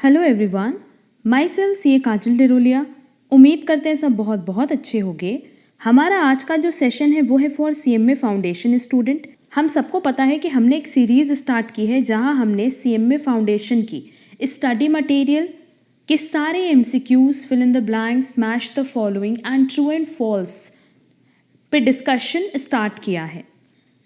Hello everyone, my self सी ए काजल डेरोलिया। उम्मीद करते हैं सब बहुत बहुत अच्छे होंगे। हमारा आज का जो सेशन है वो है फॉर CMA फाउंडेशन स्टूडेंट। हम सबको पता है कि हमने एक सीरीज़ स्टार्ट की है जहां हमने CMA फाउंडेशन की स्टडी मटेरियल के सारे MCQs, fill in the blanks, match the following and true and false पे डिस्कशन स्टार्ट किया है।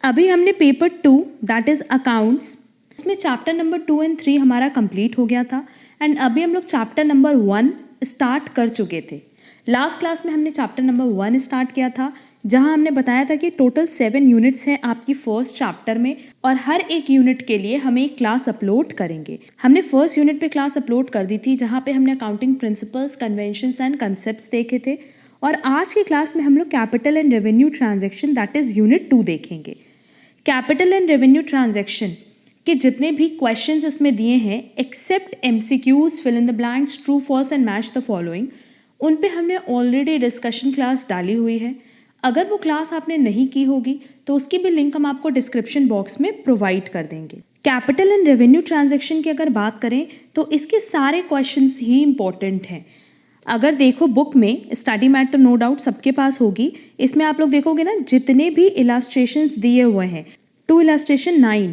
अभी हमने पेपर 2 दैट इज़ अकाउंट्स, उसमें चैप्टर नंबर 2 एंड 3 हमारा कंप्लीट हो गया था एंड अभी हम लोग चैप्टर नंबर 1 स्टार्ट कर चुके थे। लास्ट क्लास में हमने चैप्टर नंबर 1 स्टार्ट किया था जहां हमने बताया था कि टोटल 7 यूनिट्स हैं आपकी फर्स्ट चैप्टर में और हर एक यूनिट के लिए हम एक क्लास अपलोड करेंगे। हमने फर्स्ट यूनिट पे क्लास अपलोड कर दी थी जहां पे हमने accounting principles, conventions and concepts देखे थे और आज की क्लास में हम लोग capital and revenue transaction that is unit 2 देखेंगे। कैपिटल एंड रेवेन्यू ट्रांजैक्शन के जितने भी क्वेश्चंस इसमें दिए हैं except MCQs, fill in the blanks, true false and match the following, उन पे हमने ऑलरेडी डिस्कशन क्लास डाली हुई है। अगर वो क्लास आपने नहीं की होगी तो उसकी भी लिंक हम आपको डिस्क्रिप्शन बॉक्स में प्रोवाइड कर देंगे। कैपिटल एंड रेवेन्यू ट्रांजैक्शन की अगर बात करें तो इसके सारे क्वेश्चंस ही इंपॉर्टेंट हैं। अगर देखो बुक में स्टडी मैट तो नो डाउट सबके पास होगी, इसमें आप लोग देखोगे ना जितने भी इलास्ट्रेशंस दिए हुए हैं 2 इलास्ट्रेशन 9,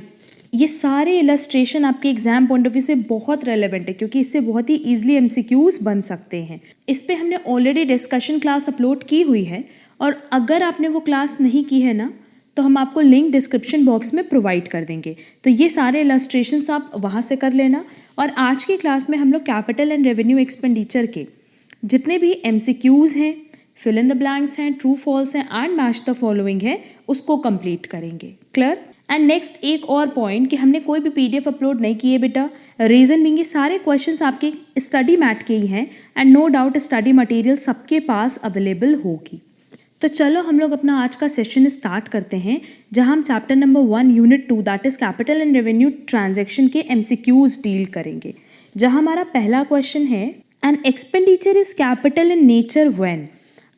ये सारे इलस्ट्रेशन आपके एग्जाम पॉइंट ऑफ व्यू से बहुत रेलेवेंट है क्योंकि इससे बहुत ही ईजिली MCQs बन सकते हैं। इस पे हमने ऑलरेडी डिस्कशन क्लास अपलोड की हुई है और अगर आपने वो क्लास नहीं की है ना तो हम आपको लिंक डिस्क्रिप्शन बॉक्स में प्रोवाइड कर देंगे, तो ये सारे इलस्ट्रेशंस आप वहाँ से कर लेना। और आज की क्लास में हम लोग कैपिटल एंड रेवेन्यू एक्सपेंडिचर के जितने भी MCQs हैं, फिल इन द ब्लैंक्स हैं, ट्रू फॉल्स हैं एंड मैच द फॉलोइंग है उसको कंप्लीट करेंगे। क्लियर? एंड नेक्स्ट एक और पॉइंट कि हमने कोई भी PDF अपलोड नहीं किए बेटा, रीज़न बीइंग सारे क्वेश्चंस आपके स्टडी मैट के ही हैं and no doubt study material सबके पास अवेलेबल होगी। तो चलो हम लोग अपना आज का सेशन स्टार्ट करते हैं जहां हम chapter number 1 unit 2 that is capital and revenue transaction के MCQs डील करेंगे। जहां हमारा पहला क्वेश्चन है N expenditure is capital in nature when.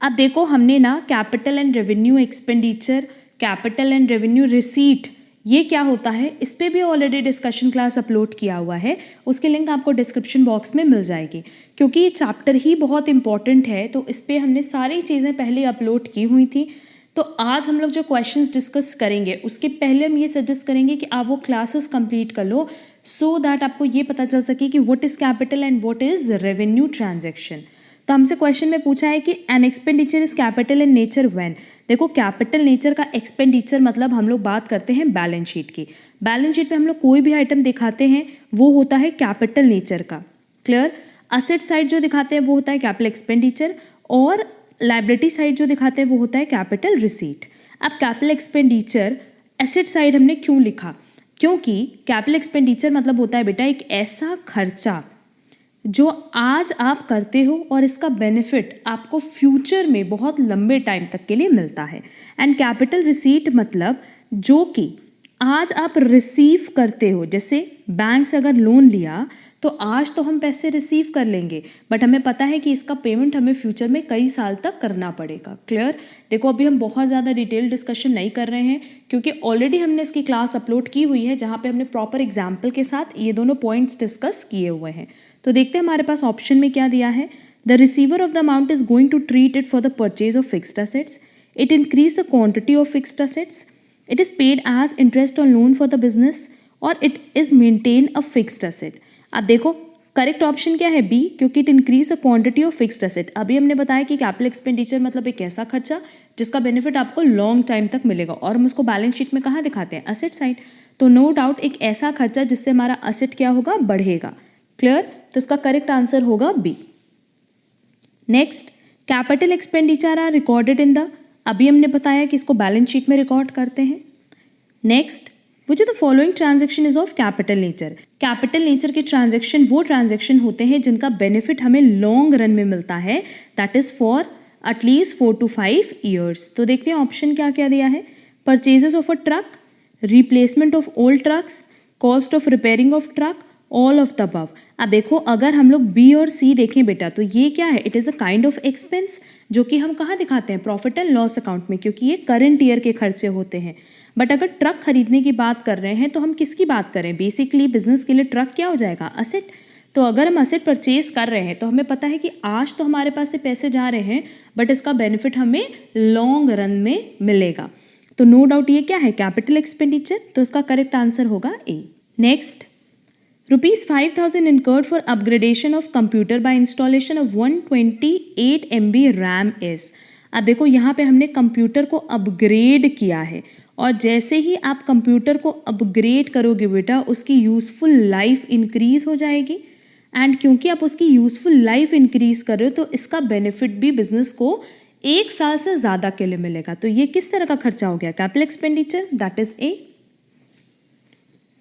अब देखो हमने ना capital and revenue expenditure, capital and revenue receipt, ये क्या होता है इस पर भी ऑलरेडी डिस्कशन क्लास अपलोड किया हुआ है, उसकी लिंक आपको डिस्क्रिप्शन बॉक्स में मिल जाएगी। क्योंकि ये चैप्टर ही बहुत इंपॉर्टेंट है तो इस पर हमने सारी चीज़ें पहले अपलोड की हुई थी। तो आज हम लोग जो क्वेश्चंस डिस्कस करेंगे उसके पहले हम ये सजेस्ट करेंगे कि आप वो क्लासेस कंप्लीट कर लो सो दैट आपको ये पता चल सके कि what is capital and what is revenue transaction. तो हमसे क्वेश्चन में पूछा है कि N expenditure is capital in nature when. देखो कैपिटल नेचर का एक्सपेंडिचर मतलब हम लोग बात करते हैं बैलेंस शीट की। बैलेंस शीट पे हम लोग कोई भी आइटम दिखाते हैं वो होता है कैपिटल नेचर का। क्लियर? असेट साइड जो दिखाते हैं वो होता है कैपिटल एक्सपेंडिचर और लायबिलिटी साइड जो दिखाते हैं वो होता है कैपिटल रिसीट। अब कैपिटल एक्सपेंडिचर एसेट साइड हमने क्यों लिखा? क्योंकि कैपिटल एक्सपेंडिचर मतलब होता है बेटा एक ऐसा खर्चा जो आज आप करते हो और इसका बेनिफिट आपको फ्यूचर में बहुत लंबे टाइम तक के लिए मिलता है। एंड कैपिटल रिसीट मतलब जो कि आज आप रिसीव करते हो, जैसे बैंक से अगर लोन लिया तो आज तो हम पैसे रिसीव कर लेंगे बट हमें पता है कि इसका पेमेंट हमें फ्यूचर में कई साल तक करना पड़ेगा। क्लियर? देखो अभी हम बहुत ज़्यादा डिटेल डिस्कशन नहीं कर रहे हैं क्योंकि ऑलरेडी हमने इसकी क्लास अपलोड की हुई है जहाँ पे हमने प्रॉपर एग्जाम्पल के साथ ये दोनों पॉइंट्स डिस्कस किए हुए हैं। तो देखते हैं हमारे पास ऑप्शन में क्या दिया है। The receiver of the amount is going to treat it for the purchase of fixed assets, it increase the quantity of fixed assets, it is paid as interest on loan for the business और it is maintain a fixed asset. अब देखो correct option क्या है B, क्योंकि it increase the quantity of fixed asset. अभी हमने बताया कि कैपिटल एक्सपेंडिचर मतलब एक ऐसा खर्चा जिसका बेनिफिट आपको लॉन्ग टाइम तक मिलेगा और हम उसको बैलेंस शीट में कहाँ दिखाते हैं? Asset side. तो नो डाउट एक ऐसा खर्चा जिससे हमारा असेट क्या होगा? बढ़ेगा। क्लियर? तो इसका करेक्ट आंसर होगा B. Next, capital expenditure are recorded in the, अभी हमने बताया कि इसको बैलेंस शीट में रिकॉर्ड करते हैं। Next, which of the following transaction is of capital nature. Capital nature के ट्रांजैक्शन वो ट्रांजैक्शन होते हैं जिनका बेनिफिट हमें लॉन्ग रन में मिलता है, that is for at least 4 to 5 years. तो देखते हैं ऑप्शन क्या क्या दिया है। Purchases of a truck, replacement of old trucks, cost of repairing of truck, all of the above. अब देखो अगर हम लोग बी और सी देखें बेटा तो ये क्या है? It is a kind of expense जो कि हम कहाँ दिखाते हैं? प्रॉफिट एंड लॉस अकाउंट में, क्योंकि ये करंट ईयर के खर्चे होते हैं। बट अगर ट्रक खरीदने की बात कर रहे हैं तो हम किसकी बात करें? बेसिकली बिजनेस के लिए ट्रक क्या हो जाएगा? असेट। तो अगर हम असेट परचेज कर रहे हैं तो हमें पता है कि आज तो हमारे पास से पैसे जा रहे हैं, बट इसका बेनिफिट हमें लॉन्ग रन में मिलेगा। तो नो डाउट ये क्या है, कैपिटल एक्सपेंडिचर। तो इसका करेक्ट आंसर होगा A. Next, ₹5,000 incurred for upgradation of computer by installation of 128 MB RAM is। अब देखो यहाँ पे हमने कंप्यूटर को अपग्रेड किया है, और जैसे ही आप कंप्यूटर को अपग्रेड करोगे बेटा, उसकी यूज़फुल लाइफ इंक्रीज़ हो जाएगी। एंड क्योंकि आप उसकी यूज़फुल लाइफ इंक्रीज़ कर रहे हो तो इसका बेनिफिट भी बिजनेस को 1 साल से ज़्यादा के लिए मिलेगा। तो ये किस तरह का खर्चा हो गया, capital expenditure, that is A.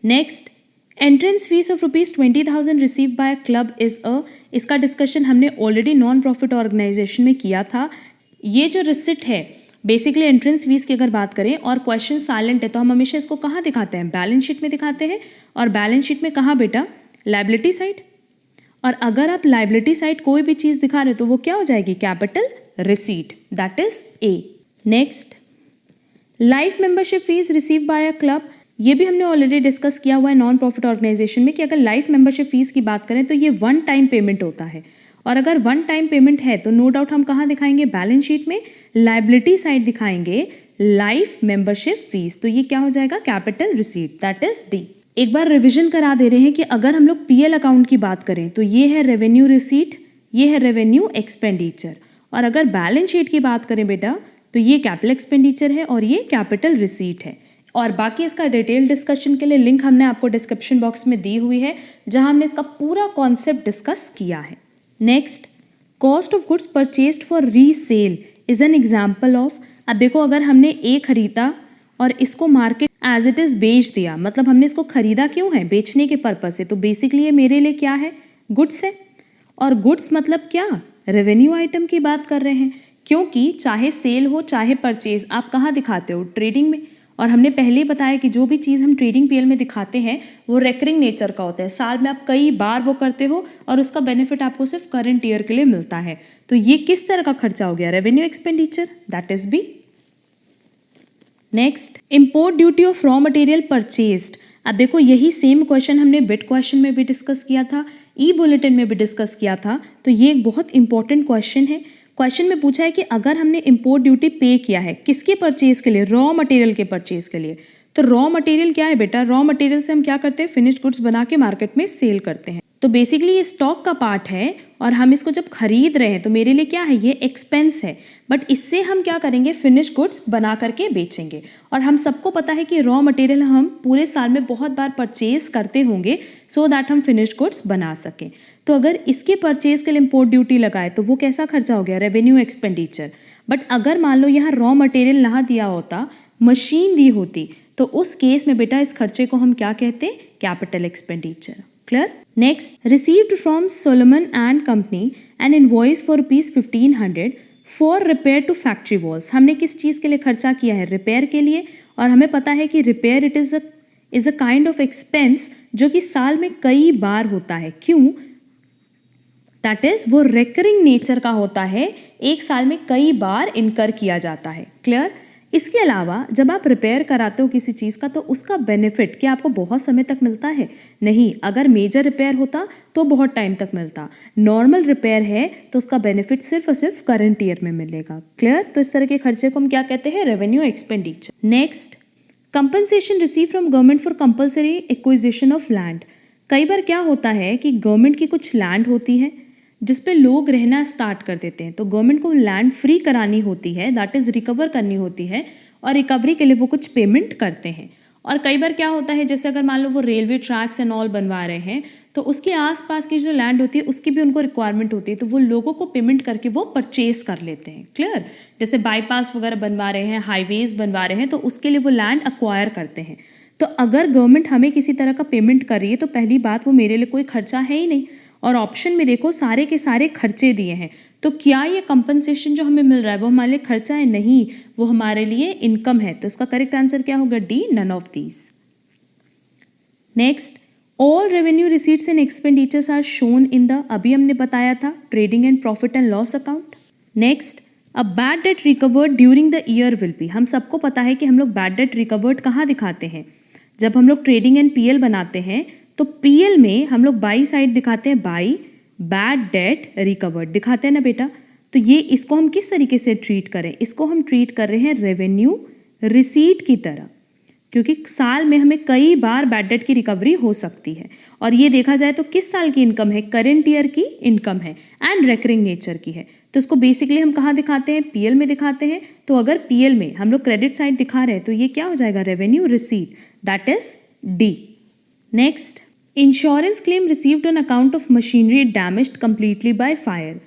Next, entrance fees of ₹20,000 receive by club is a. इसका डिस्कशन हमने ऑलरेडी नॉन प्रॉफिट ऑर्गेनाइजेशन में किया था। ये जो रिसिट है बेसिकली एंट्रेंस फीस की अगर बात करें और क्वेश्चन साइलेंट है तो हम हमेशा इसको कहाँ दिखाते हैं, बैलेंस शीट में दिखाते हैं। और बैलेंस शीट में कहाँ बेटा, लायबिलिटी साइड। और अगर आप लायबिलिटी साइड कोई भी चीज़ दिखा रहे हो तो वो क्या हो जाएगी, capital receipt, that is A. Next, life membership fees receive by a club. ये भी हमने ऑलरेडी डिस्कस किया हुआ है नॉन प्रॉफिट ऑर्गेनाइजेशन में कि अगर लाइफ मेंबरशिप फीस की बात करें तो ये वन टाइम पेमेंट होता है। और अगर वन टाइम पेमेंट है तो नो डाउट हम कहाँ दिखाएंगे, बैलेंस शीट में लायबिलिटी साइड दिखाएंगे लाइफ मेंबरशिप फीस। तो ये क्या हो जाएगा, capital receipt, that is D. एक बार रिविजन करा दे रहे हैं कि अगर हम लोग पीएल अकाउंट की बात करें तो ये है रेवेन्यू रिसीट, ये है रेवेन्यू एक्सपेंडिचर। और अगर बैलेंस शीट की बात करें बेटा तो ये कैपिटल एक्सपेंडिचर है और ये कैपिटल रिसीट है। और बाकी इसका डिटेल डिस्कशन के लिए लिंक हमने आपको डिस्क्रिप्शन बॉक्स में दी हुई है, जहां हमने इसका पूरा कॉन्सेप्ट डिस्कस किया है। Next, cost of goods purchased for resale is an example of. अब देखो अगर हमने ए खरीदा और इसको मार्केट एज इट इज़ बेच दिया, मतलब हमने इसको खरीदा क्यों है, बेचने के पर्पज से, तो बेसिकली ये मेरे लिए क्या है, गुड्स है। और गुड्स मतलब क्या, रेवेन्यू आइटम की बात कर रहे हैं, क्योंकि चाहे सेल हो चाहे परचेज आप कहाँ दिखाते हो, ट्रेडिंग में। और हमने पहले ही बताया कि जो भी चीज़ हम ट्रेडिंग पीएल में दिखाते हैं वो रेकरिंग नेचर का होता है, साल में आप कई बार वो करते हो और उसका बेनिफिट आपको सिर्फ करंट ईयर के लिए मिलता है। तो ये किस तरह का खर्चा हो गया, revenue expenditure, that is B. Next, import duty of raw material purchased. अब देखो यही सेम क्वेश्चन हमने बिट क्वेश्चन में भी डिस्कस किया था, ई बुलेटिन में भी डिस्कस किया था। तो ये एक बहुत इंपॉर्टेंट क्वेश्चन है। क्वेश्चन में पूछा है कि अगर हमने इम्पोर्ट ड्यूटी पे किया है किसके परचेज के लिए, रॉ मटेरियल के परचेज के लिए। तो रॉ मटेरियल क्या है बेटा, रॉ मटेरियल से हम क्या करते हैं, फिनिश्ड गुड्स बना के मार्केट में सेल करते हैं। तो बेसिकली ये स्टॉक का पार्ट है और हम इसको जब खरीद रहे हैं तो मेरे लिए क्या है, ये एक्सपेंस है। बट इससे हम क्या करेंगे, फिनिश्ड गुड्स बना करके बेचेंगे। और हम सबको पता है कि रॉ मटेरियल हम पूरे साल में बहुत बार परचेज करते होंगे सो दैट हम फिनिश्ड गुड्स बना सकें। तो अगर इसके परचेज के लिए इम्पोर्ट ड्यूटी लगाए तो वो कैसा खर्चा हो गया, रेवेन्यू एक्सपेंडिचर। बट अगर मान लो यहाँ रॉ मटेरियल ना दिया होता, मशीन दी होती, तो उस केस में बेटा इस खर्चे को हम क्या कहते हैं, capital expenditure. Clear. Next, received from Solomon and company an invoice for ₹1,500 for repair to factory walls. हमने किस चीज़ के लिए खर्चा किया है, रिपेयर के लिए। और हमें पता है कि repair it is a kind of expense जो कि साल में कई बार होता है। क्यों, दैट इज वो रेकरिंग नेचर का होता है, एक साल में कई बार इनकर किया जाता है। क्लियर। इसके अलावा जब आप रिपेयर कराते हो किसी चीज़ का तो उसका बेनिफिट क्या आपको बहुत समय तक मिलता है, नहीं। अगर मेजर रिपेयर होता तो बहुत टाइम तक मिलता, नॉर्मल रिपेयर है तो उसका बेनिफिट सिर्फ और सिर्फ करंट ईयर में मिलेगा। क्लियर। तो इस तरह के खर्चे को हम क्या कहते हैं, revenue expenditure. Next, compensation receive from government for compulsory acquisition of land. कई बार क्या होता है कि गवर्नमेंट की कुछ लैंड होती है जिस पे लोग रहना स्टार्ट कर देते हैं, तो गवर्नमेंट को लैंड फ्री करानी होती है, दैट इज़ रिकवर करनी होती है, और रिकवरी के लिए वो कुछ पेमेंट करते हैं। और कई बार क्या होता है, जैसे अगर मान लो वो रेलवे ट्रैक्स एंड ऑल बनवा रहे हैं तो उसके आसपास की जो लैंड होती है उसकी भी उनको रिक्वायरमेंट होती है, तो वो लोगों को पेमेंट करके वो परचेज कर लेते हैं। क्लियर। जैसे बाईपास वगैरह बनवा रहे हैं, हाईवेज बनवा रहे हैं, तो उसके लिए वो लैंड अक्वायर करते हैं। तो अगर गवर्नमेंट हमें किसी तरह का पेमेंट कर रही है तो पहली बात वो मेरे लिए कोई खर्चा है ही नहीं, और ऑप्शन में देखो सारे के सारे खर्चे दिए हैं। तो क्या ये कंपनसेशन जो हमें मिल रहा है वो हमारे लिए खर्चा है, नहीं, वो हमारे लिए इनकम है। तो इसका करेक्ट आंसर क्या होगा, D, none of these. Next, all revenue receipts and expenditures are shown in the, अभी हमने बताया था, trading and profit and loss account. Next, a bad debt recovered during the year will be. हम सबको पता है कि हम लोग बैड डेट रिकवर्ड कहाँ दिखाते हैं, जब हम लोग ट्रेडिंग एंड पीएल बनाते हैं तो पीएल में हम लोग बाई साइड दिखाते हैं, बाई बैड डेट रिकवर्ड दिखाते हैं ना बेटा। तो ये इसको हम किस तरीके से ट्रीट करें, इसको हम ट्रीट कर रहे हैं रेवेन्यू रिसीट की तरह, क्योंकि साल में हमें कई बार बैड डेट की रिकवरी हो सकती है। और ये देखा जाए तो किस साल की इनकम है, करेंट ईयर की इनकम है एंड रेकरिंग नेचर की है। तो इसको बेसिकली हम कहाँ दिखाते हैं, पीएल में दिखाते हैं। तो अगर पीएल में हम लोग क्रेडिट साइड दिखा रहे हैं तो ये क्या हो जाएगा, revenue receipt, that is D. Next, insurance claim received on account of machinery damaged completely by fire.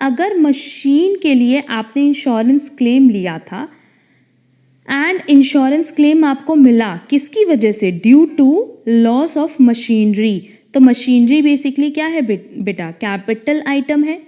अगर मशीन के लिए आपने इंश्योरेंस क्लेम लिया था एंड इंश्योरेंस क्लेम आपको मिला किसकी वजह से, due to loss of machinery. तो मशीनरी बेसिकली क्या है बेटा, कैपिटल आइटम है।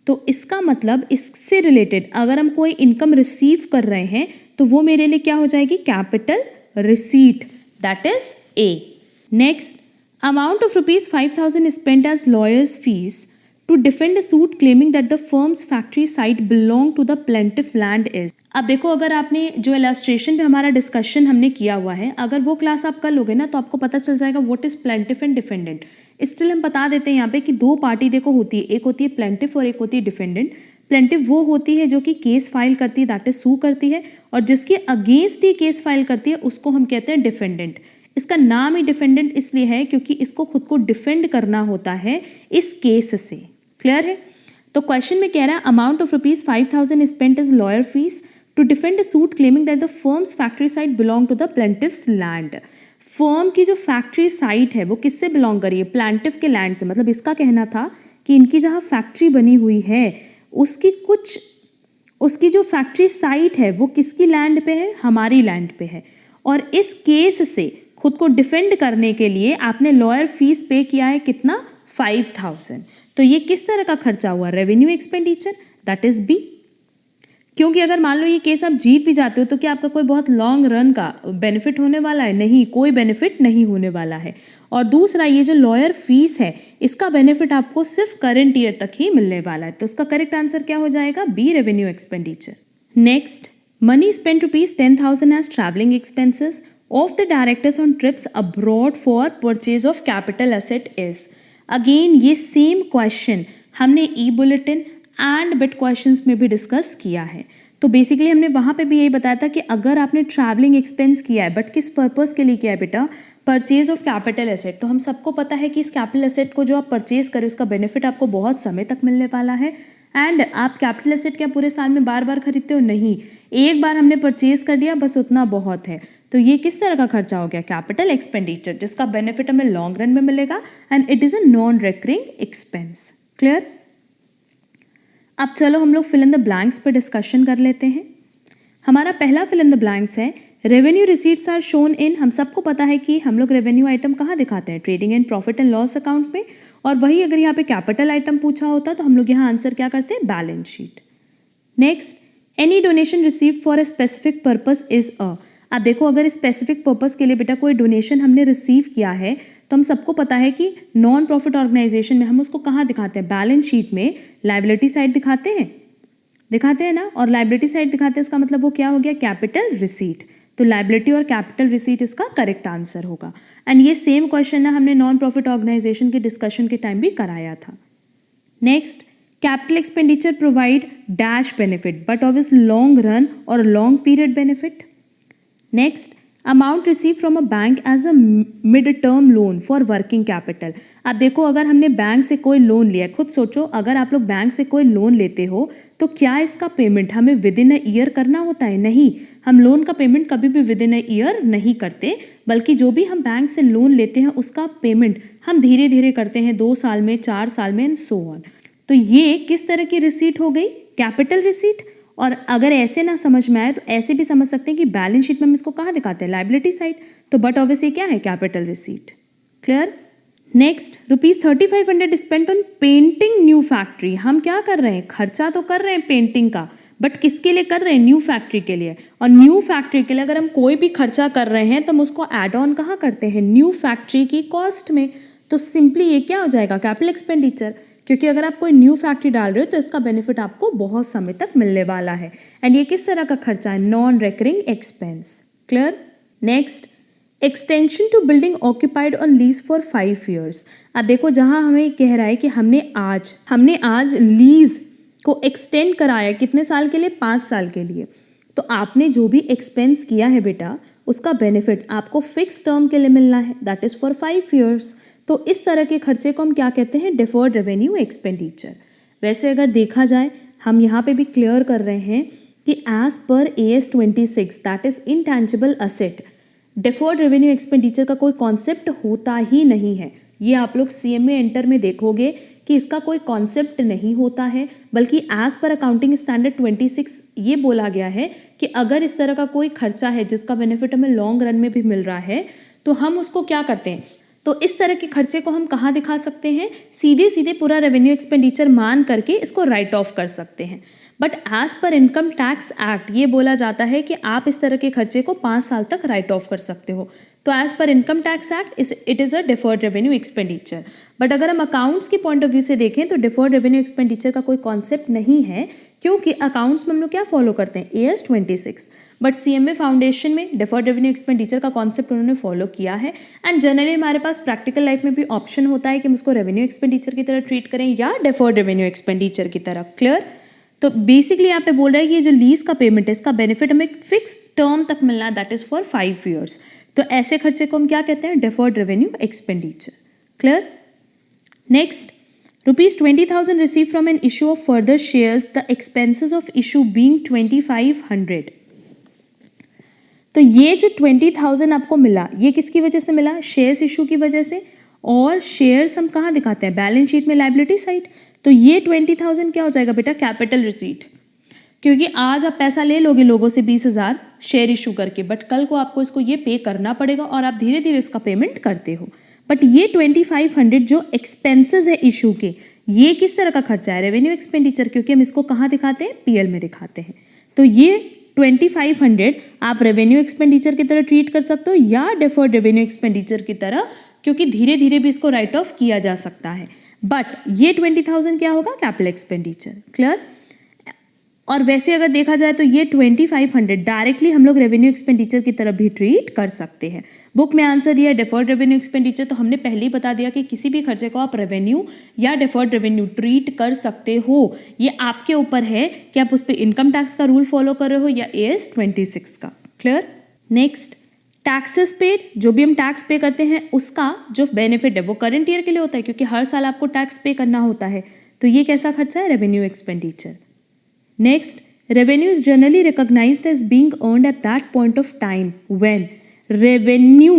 तो इसका मतलब इससे रिलेटेड अगर हम कोई इनकम रिसीव कर रहे हैं तो वो मेरे लिए क्या हो जाएगी, capital receipt, that is A. Next, amount of ₹5,000 spent as lawyers fees to defend a suit claiming that the firm's factory site belonged to the plaintiff land is। अब देखो, अगर आपने जो इलस्ट्रेशन पे हमारा डिस्कशन हमने किया हुआ है, अगर वो क्लास आप कर लोगे ना तो आपको पता चल जाएगा what is plaintiff and defendant. Still हम बता देते हैं यहाँ पे कि दो पार्टी देखो होती है, एक होती है प्लेंटिफ और एक होती है डिफेंडेंट। प्लेंटिफ वो होती है जो कि केस फाइल करती है, दैट इज सू करती है, और जिसके अगेंस्ट ही केस फाइल करती है उसको हम कहते हैं डिफेंडेंट। इसका नाम ही डिफेंडेंट इसलिए है क्योंकि इसको खुद को डिफेंड करना होता है इस केस से। क्लियर है। तो क्वेश्चन में कह रहा है amount of ₹5,000 spent as lawyer fees to defend a suit claiming that the firm's factory site belong to the plaintiff's land. Firm की जो फैक्ट्री साइट है वो किससे बिलोंग करी है, प्लेंटिफ के लैंड से। मतलब इसका कहना था कि इनकी जहाँ फैक्ट्री बनी हुई है उसकी जो फैक्ट्री साइट है वो किसकी लैंड पे है, हमारी लैंड पे है। और इस केस से खुद को डिफेंड करने के लिए आपने लॉयर फीस पे किया है कितना, 5,000। तो ये किस तरह का खर्चा हुआ, revenue expenditure, that is B. क्योंकि अगर मान लो ये केस आप जीत भी जाते हो तो क्या आपका कोई बहुत लॉन्ग रन का बेनिफिट होने वाला है, नहीं, कोई बेनिफिट नहीं होने वाला है। और दूसरा, ये जो लॉयर फीस है इसका बेनिफिट आपको सिर्फ करंट ईयर तक ही मिलने वाला है। तो इसका करेक्ट आंसर क्या हो जाएगा, B, revenue expenditure. Next, money spent ₹10,000 as travelling expenses of the directors on trips abroad for purchase of capital asset is. Again ये सेम क्वेश्चन हमने e bulletin and bit questions में भी discuss किया है। तो बेसिकली हमने वहाँ पे भी यही बताया था कि अगर आपने ट्रैवलिंग एक्सपेंस किया है, बट किस पर्पस के लिए किया है बेटा, परचेज ऑफ कैपिटल एसेट। तो हम सबको पता है कि इस कैपिटल एसेट को जो आप परचेज करें उसका बेनिफिट आपको बहुत समय तक मिलने वाला है। एंड आप कैपिटल एसेट क्या पूरे साल में बार बार खरीदते हो, नहीं, एक बार हमने परचेज कर लिया बस उतना बहुत है। तो ये किस तरह का खर्चा हो गया, कैपिटल एक्सपेंडिचर, जिसका बेनिफिट हमें लॉन्ग रन में मिलेगा and it is a non recurring expense. Clear. अब चलो हम लोग फिल इन द ब्लैंक्स पर डिस्कशन कर लेते हैं। हमारा पहला फिल इन द ब्लैंक्स है revenue receipts are shown in. हम सबको पता है कि हम लोग रेवेन्यू आइटम कहाँ दिखाते हैं, trading and profit and loss account में। और वही अगर यहाँ पे कैपिटल आइटम पूछा होता तो हम लोग यहाँ आंसर क्या करते हैं, balance sheet. Next, any donation received for a specific purpose is a. अब देखो, अगर स्पेसिफिक पर्पस के लिए बेटा कोई डोनेशन हमने रिसीव किया है तो हम सबको पता है कि नॉन प्रॉफिट ऑर्गेनाइजेशन में हम उसको कहाँ दिखाते हैं, बैलेंस शीट में लायबिलिटी साइड दिखाते हैं ना। और लायबिलिटी साइड दिखाते हैं इसका मतलब वो क्या हो गया, कैपिटल रिसीट। तो लायबिलिटी और कैपिटल रिसीट इसका करेक्ट आंसर होगा। एंड ये सेम क्वेश्चन ना हमने नॉन प्रॉफिट ऑर्गेनाइजेशन के डिस्कशन के टाइम भी कराया था। Next, capital expenditure provide dash benefit but obvious long run और long period benefit. Next, amount receive from a bank as a mid term loan for working capital. अब देखो, अगर हमने बैंक से कोई लोन लिया, खुद सोचो, अगर आप लोग बैंक से कोई लोन लेते हो तो क्या इसका पेमेंट हमें विद इन अ ईयर करना होता है, नहीं, हम लोन का पेमेंट कभी भी विद इन अ ईयर नहीं करते, बल्कि जो भी हम बैंक से लोन लेते हैं उसका पेमेंट हम धीरे धीरे करते हैं, 2 साल में, 4 साल में एंड सो ऑन। तो ये किस तरह की रिसीट हो गई, कैपिटल रिसीट। और अगर ऐसे ना समझ में आए तो ऐसे भी समझ सकते हैं कि बैलेंस शीट में हम इसको कहाँ दिखाते हैं, लायबिलिटी साइड। तो बट ऑब्वियस ये क्या है, capital receipt. Clear. Next, ₹3,500 spent on painting new factory. हम क्या कर रहे हैं, खर्चा तो कर रहे हैं पेंटिंग का, बट किसके लिए कर रहे हैं, न्यू फैक्ट्री के लिए। और न्यू फैक्ट्री के लिए अगर हम कोई भी खर्चा कर रहे हैं तो हम उसको एड ऑन कहाँ करते हैं, न्यू फैक्ट्री की कॉस्ट में। तो सिंपली ये क्या हो जाएगा, कैपिटल एक्सपेंडिचर, क्योंकि अगर आप कोई न्यू फैक्ट्री डाल रहे हो तो इसका बेनिफिट आपको बहुत समय तक मिलने वाला है। एंड ये किस तरह का खर्चा है, non recurring expense. Clear. Next, extension to building occupied on lease for 5 years. अब देखो जहाँ हमें कह रहा है कि हमने आज लीज को एक्सटेंड कराया कितने साल के लिए, 5 साल के लिए। तो आपने जो भी एक्सपेंस किया है बेटा उसका बेनिफिट आपको फिक्स टर्म के लिए मिलना है, दैट इज़ फॉर 5 ईयर्स। तो इस तरह के खर्चे को हम क्या कहते हैं, डिफर्ड रेवेन्यू एक्सपेंडिचर। वैसे अगर देखा जाए हम यहाँ पे भी क्लियर कर रहे हैं कि as per AS 26 that is intangible asset, deferred revenue expenditure का कोई कॉन्सेप्ट होता ही नहीं है। ये आप लोग CMA एंटर में देखोगे कि इसका कोई कॉन्सेप्ट नहीं होता है, बल्कि एज पर अकाउंटिंग स्टैंडर्ड 26 ये बोला गया है कि अगर इस तरह का कोई खर्चा है जिसका बेनिफिट हमें लॉन्ग रन में भी मिल रहा है तो हम उसको क्या करते हैं, तो इस तरह के खर्चे को हम कहाँ दिखा सकते हैं, सीधे सीधे पूरा रेवेन्यू एक्सपेंडिचर मान करके इसको राइट ऑफ कर सकते हैं। But as per income tax act ये बोला जाता है कि आप इस तरह के खर्चे को 5 साल तक राइट ऑफ कर सकते हो। तो as per income tax act it is a deferred revenue expenditure. But अगर हम अकाउंट्स की पॉइंट ऑफ व्यू से देखें तो डिफर्ड रेवेन्यू एक्सपेंडिचर का कोई कॉन्सेप्ट नहीं है, क्योंकि अकाउंट्स में हम लोग क्या फॉलो करते हैं, AS 26। बट CMA फाउंडेशन में डिफर्ड रेवेन्यू एक्सपेंडिचर का कॉन्सेप्ट उन्होंने फॉलो किया है। एंड जनरली हमारे पास प्रैक्टिकल लाइफ में भी ऑप्शन होता है कि हम उसको रेवेन्यू एक्सपेंडिचर की तरह ट्रीट करें या डिफर्ड रेवेन्यू एक्सपेंडिचर की तरह। क्लियर? तो बेसिकली यहाँ पे बोल रहा है कि ये जो लीज का पेमेंट है इसका बेनिफिट हमें फिक्स टर्म तक मिलना है, दैट इज फॉर 5 ईयर्स। तो ऐसे खर्चे को हम क्या कहते हैं, deferred revenue expenditure. Clear? Next, ₹20,000 receive from an issue of further shares, the expenses of issue being 2,500। तो ये जो 20,000 आपको मिला ये किसकी वजह से मिला, शेयर्स इशू की वजह से। और शेयर्स हम कहाँ दिखाते हैं, बैलेंस शीट में लायबिलिटी साइड। तो ये 20,000 क्या हो जाएगा बेटा, कैपिटल रिसीट, क्योंकि आज आप पैसा ले लोगे लोगों से 20,000 शेयर इशू करके, बट कल को आपको इसको ये पे करना पड़ेगा और आप धीरे धीरे इसका पेमेंट करते हो। बट ये 2,500 जो एक्सपेंसेस है इशू के, ये किस तरह का खर्चा है, रेवेन्यू एक्सपेंडिचर, क्योंकि हम इसको कहाँ दिखाते हैं, PL में दिखाते हैं। तो ये 2,500 आप रेवेन्यू एक्सपेंडिचर की तरह ट्रीट कर सकते हो या डिफर्ड रेवेन्यू एक्सपेंडिचर की तरह, क्योंकि धीरे धीरे भी इसको राइट ऑफ किया जा सकता है। बट ये 20,000 क्या होगा, कैपिटल एक्सपेंडिचर। क्लियर? और वैसे अगर देखा जाए तो ये 2,500 डायरेक्टली हम लोग रेवेन्यू एक्सपेंडिचर की तरफ भी ट्रीट कर सकते हैं। बुक में आंसर दिया डिफर्ड रेवेन्यू एक्सपेंडिचर, तो हमने पहले ही बता दिया कि किसी भी खर्चे को आप रेवेन्यू या डिफर्ड रेवेन्यू ट्रीट कर सकते हो। ये आपके ऊपर है कि आप उस पर इनकम टैक्स का रूल फॉलो कर रहे हो या AS 26 का। क्लियर? नेक्स्ट, टैक्सेस पेड, जो भी हम टैक्स पे करते हैं उसका जो बेनिफिट है वो करंट ईयर के लिए होता है, क्योंकि हर साल आपको टैक्स पे करना होता है। तो ये कैसा खर्चा है, revenue expenditure. Next, revenue is generally recognised as being earned at that point of time when. Revenue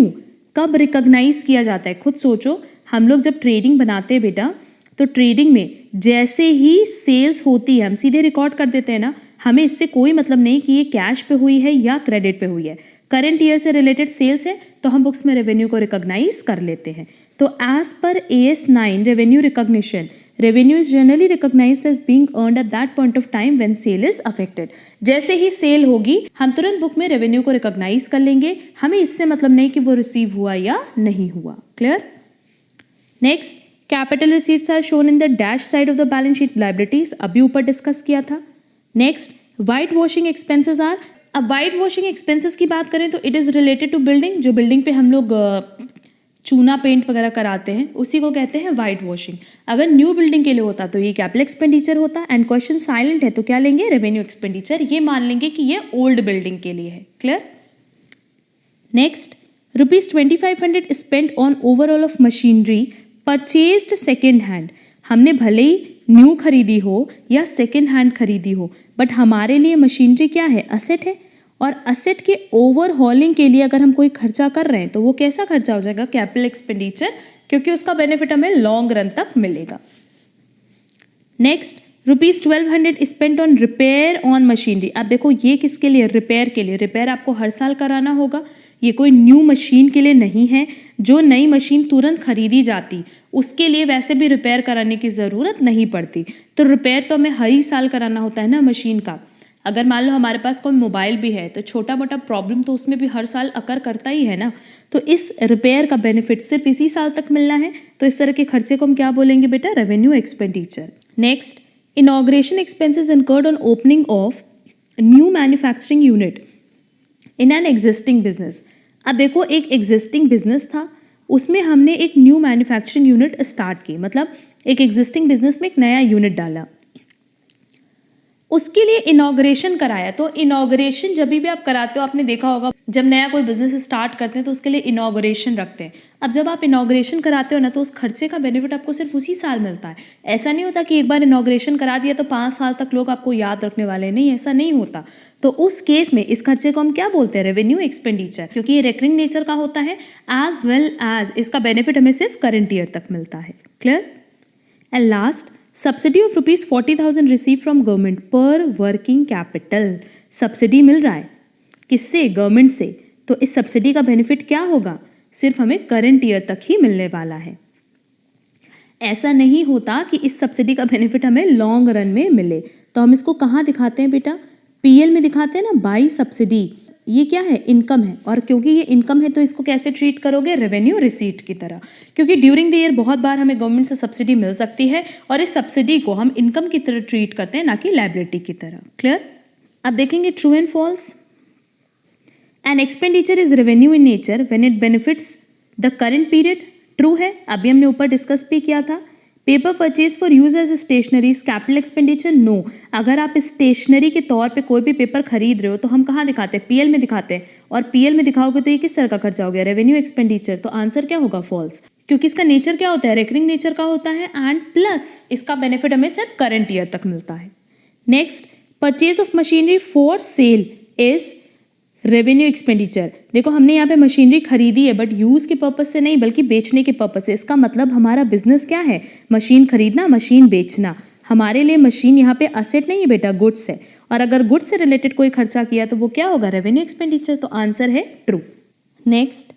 कब रिकॉग्नाइज किया जाता है, खुद सोचो। हम लोग जब ट्रेडिंग बनाते हैं बेटा, तो ट्रेडिंग में जैसे ही सेल्स होती है हम सीधे रिकॉर्ड कर देते हैं ना, हमें इससे कोई मतलब नहीं कि ये कैश पे हुई है या क्रेडिट पे हुई है। करंट ईयर से रिलेटेड सेल्स है तो हम बुक्स में रेवेन्यू को रिकॉग्नाइज कर लेते हैं। तो as per AS 9 revenue recognition, revenue is generally recognised as being earned at that point of time when sale is affected. जैसे ही सेल होगी हम तुरंत बुक में रेवेन्यू को रिकॉग्नाइज कर लेंगे, हमें इससे मतलब नहीं कि वो रिसीव हुआ या नहीं हुआ। Clear? Next, capital receipts are shown in the dash side of the balance sheet liabilities, अभी ऊपर डिस्कस किया था। Next, white washing expenses are, अब वाइट वॉशिंग एक्सपेंसेस की बात करें तो it is related to building, जो बिल्डिंग पे हम लोग चूना पेंट वगैरह कराते हैं उसी को कहते हैं वाइट वॉशिंग। अगर न्यू बिल्डिंग के लिए होता तो ये कैपिटल एक्सपेंडिचर होता। एंड क्वेश्चन साइलेंट है तो क्या लेंगे, रेवेन्यू एक्सपेंडिचर, ये मान लेंगे कि ये ओल्ड बिल्डिंग के लिए है। Clear? Next, ₹2,500 spend on overall of machinery purchased second hand. हमने भले ही न्यू खरीदी हो या सेकेंड हैंड खरीदी हो, बट हमारे लिए मशीनरी क्या है, असेट है। और असेट के ओवरहॉलिंग के लिए अगर हम कोई खर्चा कर रहे हैं तो वो कैसा खर्चा हो जाएगा, कैपिटल एक्सपेंडिचर, क्योंकि उसका बेनिफिट हमें लॉन्ग रन तक मिलेगा। Next, ₹1,200 spend on repair on machinery. अब देखो ये किसके लिए, रिपेयर के लिए। रिपेयर आपको हर साल कराना होगा, ये कोई न्यू मशीन के लिए नहीं है। जो नई मशीन तुरंत खरीदी जाती उसके लिए वैसे भी रिपेयर कराने की ज़रूरत नहीं पड़ती। तो रिपेयर तो हमें हर ही साल कराना होता है ना मशीन का। अगर मान लो हमारे पास कोई मोबाइल भी है तो छोटा मोटा प्रॉब्लम तो उसमें भी हर साल अकर करता ही है ना। तो इस रिपेयर का बेनिफिट सिर्फ इसी साल तक मिलना है। तो इस तरह के खर्चे को हम क्या बोलेंगे बेटा, revenue expenditure. Next, inauguration expenses incurred on opening of new manufacturing unit in an existing business. अब देखो एक एग्जिस्टिंग बिजनेस था, उसमें हमने एक न्यू मैन्युफैक्चरिंग यूनिट स्टार्ट की, मतलब एक एग्जिस्टिंग बिजनेस में एक नया यूनिट डाला, उसके लिए इनॉग्रेशन कराया। तो इनॉग्रेशन जब भी आप कराते हो, आपने देखा होगा जब नया कोई बिजनेस स्टार्ट करते हैं तो उसके लिए इनॉग्रेशन रखते हैं। अब जब आप इनॉग्रेशन कराते हो ना, तो उस खर्चे का बेनिफिट आपको सिर्फ उसी साल मिलता है। ऐसा नहीं होता कि एक बार इनॉग्रेशन करा दिया तो 5 साल तक लोग आपको याद रखने वाले हैं, नहीं, ऐसा नहीं होता। तो उस केस में इस खर्चे को हम क्या बोलते हैं? रेवेन्यू एक्सपेंडिचर, क्योंकि ये रिकरिंग नेचर का होता है, एज वेल एज इसका बेनिफिट हमें सिर्फ करंट ईयर तक मिलता है। Clear? And last, subsidy of ₹40,000 receive from government पर वर्किंग कैपिटल। सब्सिडी मिल रहा है किससे? गवर्नमेंट से। तो इस सब्सिडी का बेनिफिट क्या होगा? सिर्फ हमें करंट ईयर तक ही मिलने वाला है। ऐसा नहीं होता कि इस सब्सिडी का बेनिफिट हमें लॉन्ग रन में मिले। तो हम इसको कहाँ दिखाते हैं बेटा? पीएल में दिखाते हैं ना, बाई सब्सिडी। ये क्या है? इनकम है, और क्योंकि ये इनकम है तो इसको कैसे ट्रीट करोगे? रेवेन्यू रिसीट की तरह, क्योंकि ड्यूरिंग द ईयर बहुत बार हमें गवर्नमेंट से सब्सिडी मिल सकती है और इस सब्सिडी को हम इनकम की तरह ट्रीट करते हैं, ना कि लायबिलिटी की तरह। क्लियर? अब देखेंगे true and false. An expenditure is revenue in nature when it benefits the current period. True है, अभी हमने ऊपर डिस्कस भी किया था। Paper purchase for use as stationery capital expenditure. No, अगर आप स्टेशनरी के तौर पे कोई भी पेपर खरीद रहे हो तो हम कहाँ दिखाते हैं? पीएल में दिखाते हैं, और पीएल में दिखाओगे तो ये किस तरह का खर्चा हो गया? Revenue expenditure. तो आंसर क्या होगा? फॉल्स, क्योंकि इसका नेचर क्या होता है? रिकरिंग नेचर का होता है, एंड प्लस इसका बेनिफिट हमें सिर्फ करंट ईयर तक मिलता है। Next, purchase of machinery for sale is revenue expenditure. देखो हमने यहाँ पे मशीनरी खरीदी है, बट यूज़ के पर्पज से नहीं, बल्कि बेचने के पर्पज से। इसका मतलब हमारा बिजनेस क्या है? मशीन खरीदना, मशीन बेचना। हमारे लिए मशीन यहाँ पे असेट नहीं है बेटा, गुड्स है। और अगर गुड्स से रिलेटेड कोई खर्चा किया तो वो क्या होगा? Revenue expenditure. तो आंसर है true. Next,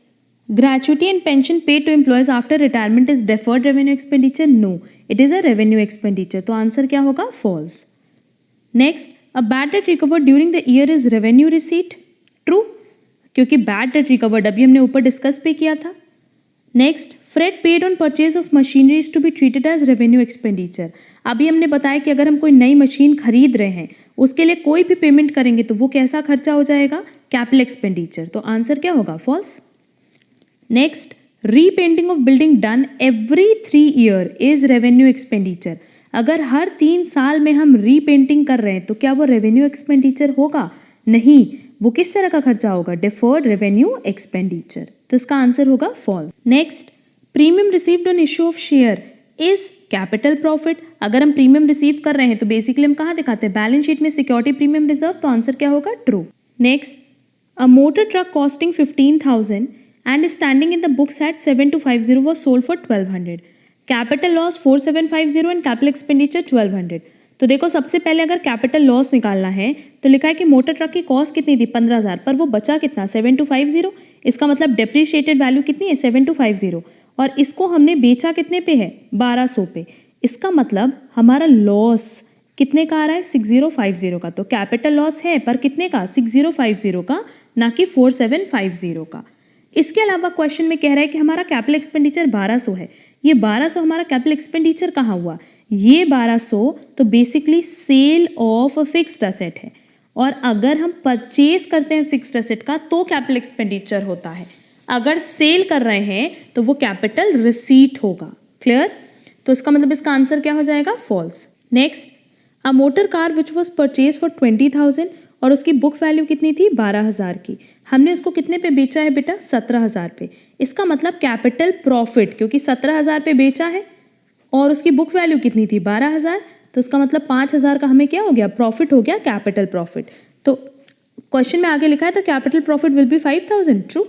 gratuity and pension paid to employees after retirement is deferred revenue expenditure. No, it is a revenue expenditure. तो आंसर क्या होगा? False. Next, a bad debt recovered during the year is revenue receipt. True, क्योंकि bad debt recovered अभी हमने ऊपर discuss भी किया था। Next, freight paid on purchase of machinery is to be treated as revenue expenditure. अभी हमने बताया कि अगर हम कोई नई मशीन खरीद रहे हैं, उसके लिए कोई भी पेमेंट करेंगे तो वो कैसा खर्चा हो जाएगा? Capital expenditure. तो आंसर क्या होगा? False. Next, repainting of building done every 3 year is revenue expenditure. अगर हर 3 साल में हम रीपेंटिंग कर रहे हैं तो क्या वो रेवेन्यू एक्सपेंडिचर होगा? नहीं, वो किस तरह का खर्चा होगा? Deferred revenue expenditure. तो इसका आंसर होगा false. Next, premium received on issue of share is capital profit. अगर हम प्रीमियम रिसीव कर रहे हैं तो बेसिकली हम कहाँ दिखाते हैं? बैलेंस शीट में सिक्योरिटी प्रीमियम रिजर्व। तो आंसर क्या होगा? True. Next, a motor truck costing 15,000 and standing in the books at 7250 was sold for 1200. Capital loss 4750 and capital expenditure 1200। तो देखो सबसे पहले अगर कैपिटल लॉस निकालना है तो लिखा है कि मोटर ट्रक की कॉस्ट कितनी थी? 15,000, पर वो बचा कितना? 7250। इसका मतलब डेप्रिशिएटेड वैल्यू कितनी है? 7250। और इसको हमने बेचा कितने पे है? 1200 पे। इसका मतलब हमारा लॉस कितने का आ रहा है? 6050 का। तो कैपिटल लॉस है पर कितने का? 6050 का, ना कि 4750 का। इसके अलावा क्वेश्चन में कह रहा है कि हमारा कैपिटल एक्सपेंडिचर 1200 है। ये 1200 हमारा कैपिटल एक्सपेंडिचर कहाँ हुआ? ये 1200 तो basically sale of fixed asset है, और अगर हम परचेज करते हैं फिक्स्ड असेट का तो कैपिटल एक्सपेंडिचर होता है। अगर सेल कर रहे हैं तो वो कैपिटल रिसीट होगा। क्लियर? तो इसका मतलब इसका आंसर क्या हो जाएगा? False. Next, a motor car which was purchase for 20,000 और उसकी बुक वैल्यू कितनी थी? 12,000 की। हमने उसको कितने पे बेचा है बेटा? 17,000 पे। इसका मतलब कैपिटल प्रॉफिट, क्योंकि 17,000 पे बेचा है और उसकी बुक वैल्यू कितनी थी? 12,000। तो इसका मतलब 5,000 का हमें क्या हो गया? प्रॉफिट हो गया, कैपिटल प्रॉफिट। तो क्वेश्चन में आगे लिखा है तो capital profit will be 5,000। True.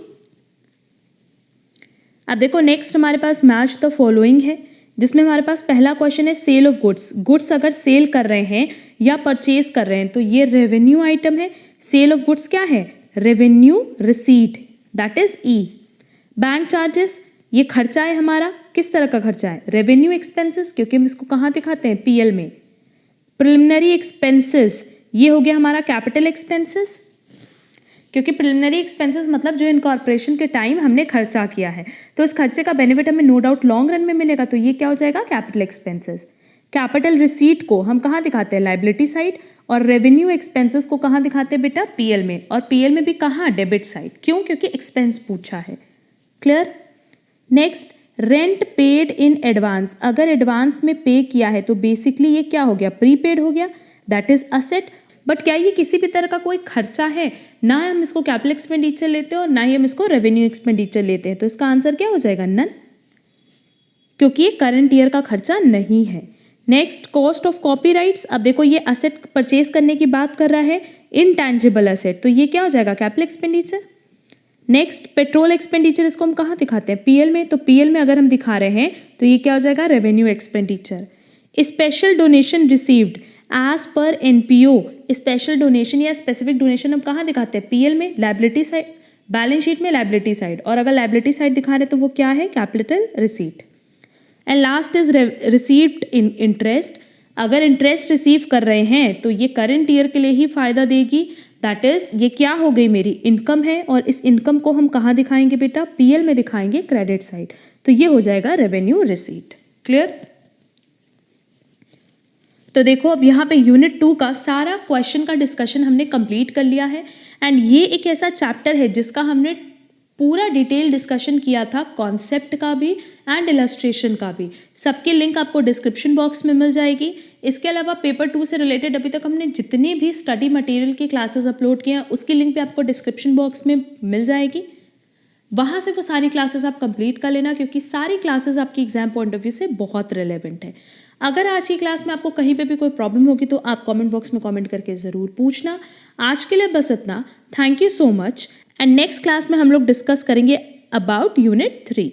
अब देखो नेक्स्ट हमारे पास मैच द फॉलोइंग है, जिसमें हमारे पास पहला क्वेश्चन है सेल ऑफ गुड्स। गुड्स अगर सेल कर रहे हैं या परचेज कर रहे हैं तो ये रेवेन्यू आइटम है। सेल ऑफ गुड्स क्या है? Revenue receipt, that is E. Bank charges, ये खर्चा है हमारा। किस तरह का खर्चा है? रेवेन्यू एक्सपेंसेस, क्योंकि हम इसको कहाँ दिखाते हैं? पीएल में। प्रिलिमिनरी एक्सपेंसेस, ये हो गया हमारा कैपिटल एक्सपेंसेस, क्योंकि प्रिलिमिनरी एक्सपेंसेस मतलब जो इनकॉर्पोरेशन के टाइम हमने खर्चा किया है, तो इस खर्चे का बेनिफिट हमें नो डाउट लॉन्ग रन में मिलेगा, तो ये क्या हो जाएगा? Capital expenses. कैपिटल रिसीट को हम कहाँ दिखाते हैं, लाइबिलिटी साइड, और रेवेन्यू एक्सपेंसेस को कहाँ दिखाते हैं बेटा, पीएल में, और पीएल में भी कहाँ, डेबिट साइड। क्यों, क्योंकि एक्सपेंस पूछा है। Clear. Next, rent paid in advance, अगर एडवांस में पे किया है तो बेसिकली ये क्या हो गया, प्रीपेड हो गया, दैट इज असेट। बट क्या ये किसी भी तरह का कोई खर्चा है, ना हम इसको कैपिटल एक्सपेंडिचर लेते हैं और ना ही हम इसको रेवेन्यू एक्सपेंडिचर लेते हैं, तो इसका आंसर क्या हो जाएगा, नन, क्योंकि ये करंट ईयर का खर्चा नहीं है। नेक्स्ट, कॉस्ट ऑफ कॉपीराइट्स, अब देखो ये असेट परचेज करने की बात कर रहा है, इनटैंजिबल असेट, तो ये क्या हो जाएगा, capital expenditure. Next, petrol expenditure, इसको हम कहाँ दिखाते हैं, पीएल में, तो पीएल में अगर हम दिखा रहे हैं तो ये क्या हो जाएगा, revenue expenditure. Special donation received as per NPO, special donation या स्पेसिफिक डोनेशन हम कहाँ दिखाते हैं, पीएल में, लायबिलिटी साइड, बैलेंस शीट में लायबिलिटी साइड, और अगर लायबिलिटी साइड दिखा रहे तो वो क्या है, capital receipt. And last is received in interest, अगर इंटरेस्ट रिसीव कर रहे हैं तो ये करंट ईयर के लिए ही फायदा देगी, दैट इज ये क्या हो गई, मेरी इनकम है, और इस इनकम को हम कहाँ दिखाएंगे बेटा, पीएल में दिखाएंगे, क्रेडिट साइड, तो ये हो जाएगा रेवेन्यू रिसीट। क्लियर। तो देखो अब यहाँ पे यूनिट 2 का सारा क्वेश्चन का डिस्कशन हमने कंप्लीट कर लिया है, एंड ये एक ऐसा चैप्टर है जिसका हमने पूरा डिटेल डिस्कशन किया था, कॉन्सेप्ट का भी एंड इलस्ट्रेशन का भी। सबकी लिंक आपको डिस्क्रिप्शन बॉक्स में मिल जाएगी। इसके अलावा पेपर 2 से रिलेटेड अभी तक हमने जितनी भी स्टडी मटेरियल की क्लासेस अपलोड किए हैं उसकी लिंक भी आपको डिस्क्रिप्शन बॉक्स में मिल जाएगी, वहाँ से वो सारी क्लासेस आप कंप्लीट कर लेना, क्योंकि सारी क्लासेस आपकी एग्जाम पॉइंट ऑफ व्यू से बहुत रिलेवेंट है। अगर आज की क्लास में आपको कहीं पे भी कोई प्रॉब्लम होगी तो आप कमेंट बॉक्स में कमेंट करके ज़रूर पूछना। आज के लिए बस इतना, thank you so much, and next class में हम लोग डिस्कस करेंगे अबाउट यूनिट 3।